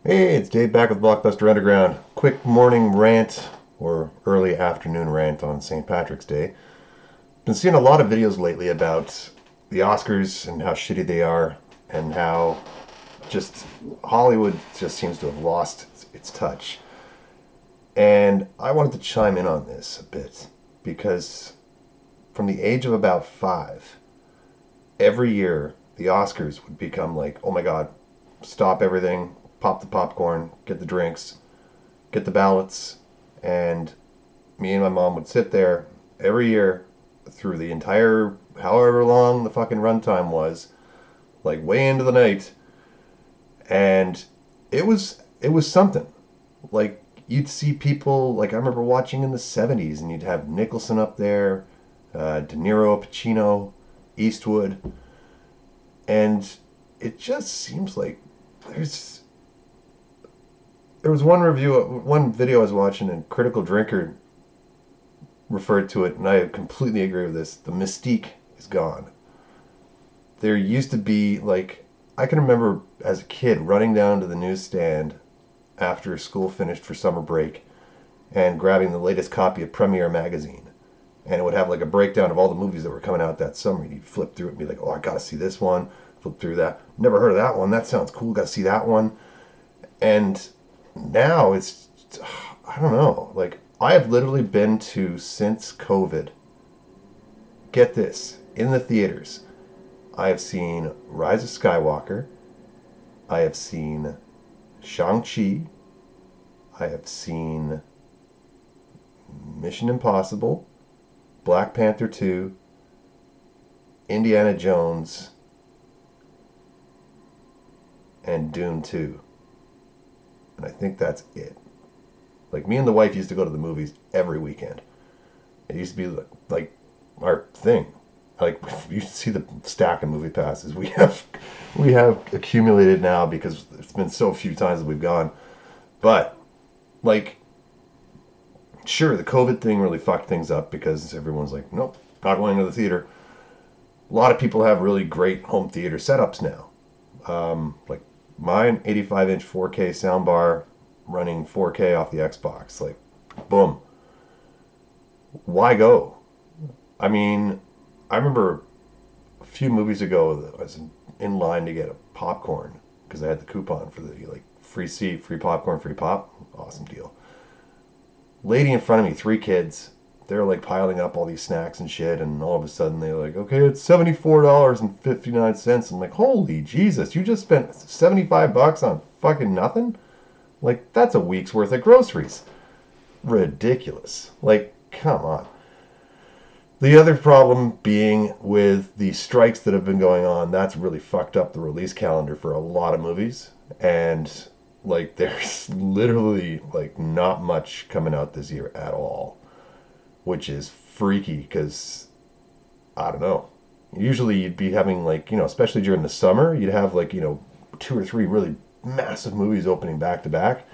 Hey, it's Dave back with Blockbuster Underground. Quick morning rant or early afternoon rant on St. Patrick's Day. Been seeing a lot of videos lately about the Oscars and how shitty they are and how just Hollywood just seems to have lost its touch. And I wanted to chime in on this a bit because from the age of about 5, every year the Oscars would become like, oh my god, stop everything, pop the popcorn, get the drinks, get the ballots, and me and my mom would sit there every year through the entire however long the fucking runtime was, like way into the night, and it was something. Like you'd see people like I remember watching in the '70s, and you'd have Nicholson up there, De Niro, Pacino, Eastwood, and it just seems like there's there was one video I was watching, and Critical Drinker referred to it, and I completely agree with this. The mystique is gone. There used to be, like, I can remember as a kid running down to the newsstand after school finished for summer break and grabbing the latest copy of Premiere magazine. And it would have like a breakdown of all the movies that were coming out that summer. You'd flip through it and be like, oh, I gotta see this one. Flip through that. Never heard of that one. That sounds cool. Gotta see that one. And now it's, I don't know. Like, I have literally been to, since COVID, get this, in the theaters, I have seen Rise of Skywalker. I have seen Shang-Chi. I have seen Mission Impossible, Black Panther 2, Indiana Jones, and Dune 2. And I think that's it. Like, me and the wife used to go to the movies every weekend. It used to be like our thing. Like, you should see the stack of movie passes we have accumulated now because it's been so few times that we've gone. But like, sure, the COVID thing really fucked things up because everyone's like, nope, not going to the theater. A lot of people have really great home theater setups now. Like mine, 85-inch 4K soundbar running 4K off the Xbox. Like, boom. Why go? I mean, I remember a few movies ago that I was in line to get a popcorn because I had the coupon for the like free seat, free popcorn, free pop. Awesome deal. Lady in front of me, three kids. They're like piling up all these snacks and shit, and all of a sudden they're like, "Okay, it's $74.59." I'm like, "Holy Jesus! You just spent $75 on fucking nothing? Like that's a week's worth of groceries. Ridiculous! Like, come on." The other problem being with the strikes that have been going on, that's really fucked up the release calendar for a lot of movies. And like there's literally like not much coming out this year at all, which is freaky because I don't know. Usually you'd be having like, especially during the summer, you'd have like, two or three really massive movies opening back to back.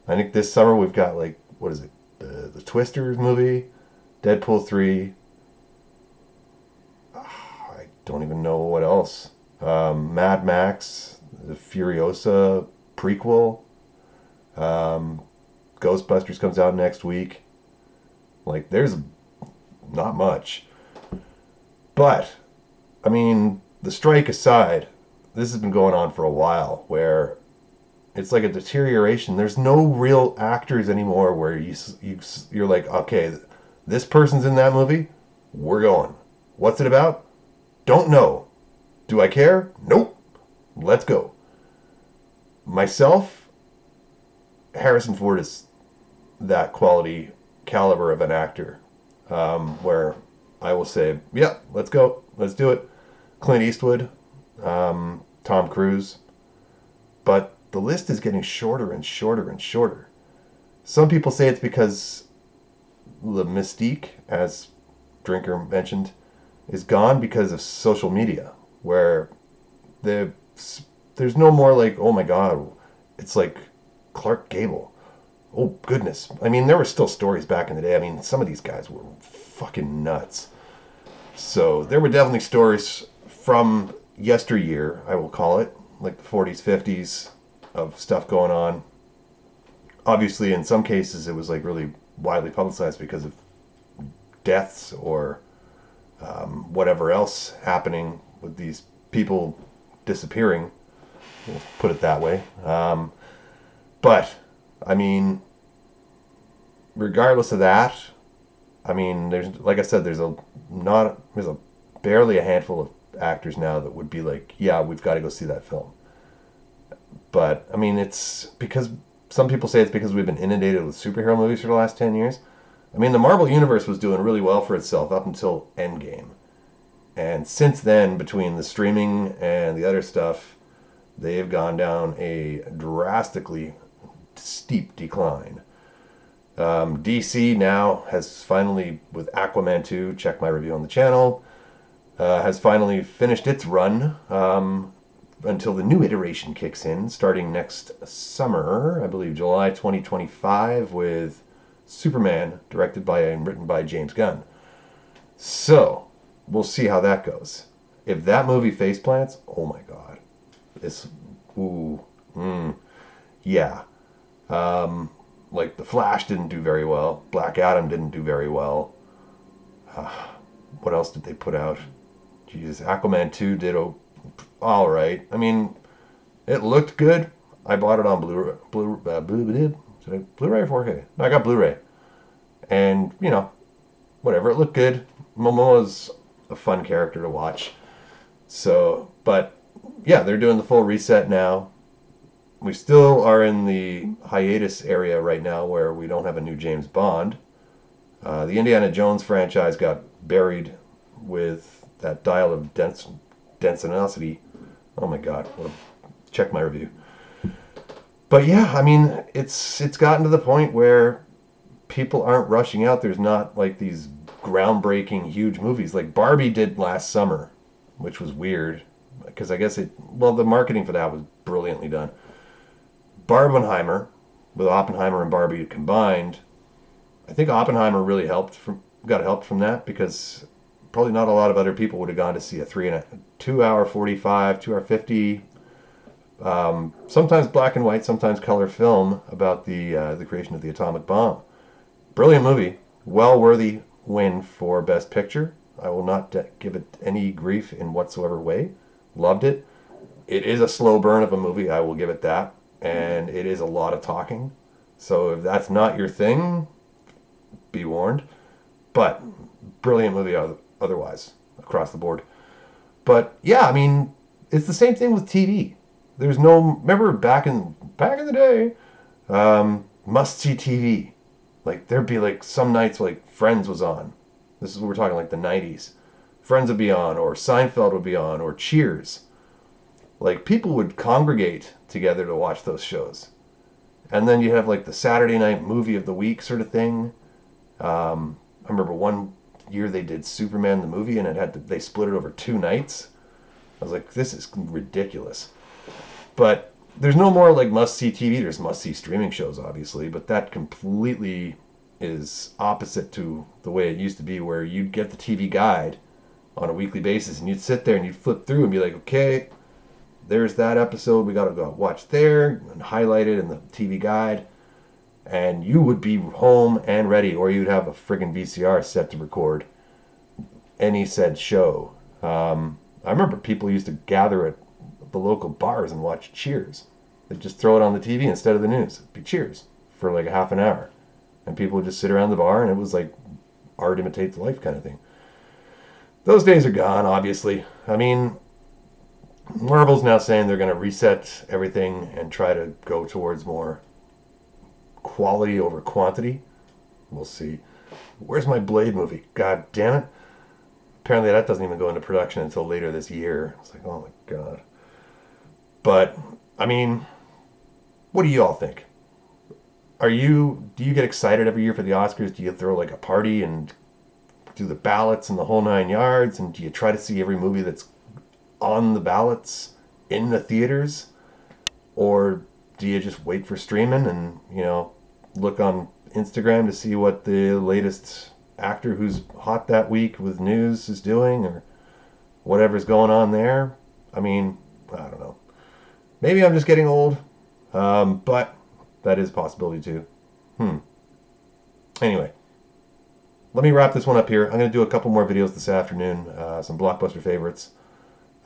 I think this summer we've got like what is it? The Twisters movie, Deadpool 3, I don't even know what else. Mad Max, the Furiosa prequel. Um, Ghostbusters comes out next week. Like, there's not much. But, I mean, the strike aside, this has been going on for a while where it's like a deterioration. There's no real actors anymore where you're like, okay, this person's in that movie. We're going. What's it about? Don't know. Do I care? Nope. Let's go. Myself, Harrison Ford is that quality caliber of an actor where I will say, yeah, let's go. Let's do it. Clint Eastwood, Tom Cruise. But the list is getting shorter and shorter and shorter. Some people say it's because the mystique, as Drinker mentioned, is gone because of social media, where the there's no more like, oh my god, it's like Clark Gable. Oh goodness. I mean, there were still stories back in the day. I mean, some of these guys were fucking nuts. So there were definitely stories from yesteryear, I will call it, like the 40s, 50s, of stuff going on. Obviously, in some cases, it was like really widely publicized because of deaths or whatever else happening with these people disappearing. We'll put it that way. But I mean, regardless of that, I mean, there's like I said, there's a barely a handful of actors now that would be like, yeah, we've got to go see that film. But I mean, it's because some people say it's because we've been inundated with superhero movies for the last 10 years. I mean, the Marvel Universe was doing really well for itself up until Endgame. And since then, between the streaming and the other stuff, they've gone down a drastically steep decline. DC now has finally, with Aquaman 2, check my review on the channel, has finally finished its run until the new iteration kicks in, starting next summer, I believe July 2025, with Superman, directed by and written by James Gunn. So, we'll see how that goes. If that movie face plants, oh my god. It's, ooh, yeah. Like, The Flash didn't do very well. Black Adam didn't do very well. What else did they put out? Jesus, Aquaman 2 did all right. I mean, it looked good. I bought it on Blu-ray or 4K? No, I got Blu-ray. And, you know, whatever, it looked good. Momoa's a fun character to watch. So, but, yeah, they're doing the full reset now. We still are in the hiatus area right now where we don't have a new James Bond. The Indiana Jones franchise got buried with that dial of density. Oh my god, check my review. But yeah, I mean, it's gotten to the point where people aren't rushing out. There's not like these groundbreaking huge movies like Barbie did last summer, which was weird because I guess the marketing for that was brilliantly done. Barbenheimer, with Oppenheimer and Barbie combined, I think Oppenheimer really got help from that because probably not a lot of other people would have gone to see a 2 hour 45, 2 hour 50, sometimes black and white, sometimes color film about the creation of the atomic bomb. Brilliant movie, well worthy win for Best Picture. I will not give it any grief in whatsoever way. Loved it. It is a slow burn of a movie, I will give it that. And it is a lot of talking. So if that's not your thing, be warned. But brilliant movie otherwise, across the board. But yeah, I mean, it's the same thing with TV. There's no, remember back in the day, must see TV. Like there'd be like some nights like Friends was on. This is what we're talking like the 90s. Friends would be on, or Seinfeld would be on, or Cheers. Like people would congregate together to watch those shows. And then you have like the Saturday night movie of the week sort of thing. I remember one year they did Superman the movie and they split it over 2 nights. I was like, this is ridiculous. But there's no more like must-see TV. There's must-see streaming shows, obviously, but that completely is opposite to the way it used to be, where you'd get the TV guide on a weekly basis and you'd sit there and you'd flip through and be like, okay, there's that episode we got to go watch there, and highlight it in the TV guide, and you would be home and ready, or you'd have a friggin' VCR set to record any said show. I remember people used to gather at the local bars and watch Cheers. They'd just throw it on the TV instead of the news. It'd be Cheers for like a half an hour, and people would just sit around the bar, and it was like art imitates life kind of thing. Those days are gone, obviously. I mean, Marvel's now saying they're going to reset everything and try to go towards more quality over quantity. We'll see. Where's my Blade movie? God damn it. Apparently that doesn't even go into production until later this year. It's like, oh my god. But, I mean, what do you all think? Do you get excited every year for the Oscars? Do you throw like a party and do the ballots and the whole 9 yards? And do you try to see every movie that's on the ballots in the theaters? Or do you just wait for streaming and, look on Instagram to see what the latest actor who's hot that week with news is doing, or whatever's going on there? I mean, I don't know. Maybe I'm just getting old. But that is a possibility too. Anyway, let me wrap this one up here. I'm going to do a couple more videos this afternoon, some Blockbuster favorites,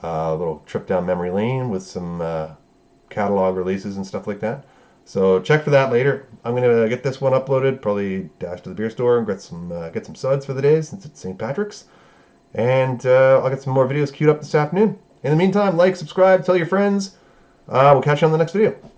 a little trip down memory lane with some catalog releases and stuff like that. So check for that later. I'm gonna get this one uploaded. Probably dash to the beer store and get some suds for the day since it's St. Patrick's. And I'll get some more videos queued up this afternoon. In the meantime, like, subscribe, tell your friends. We'll catch you on the next video.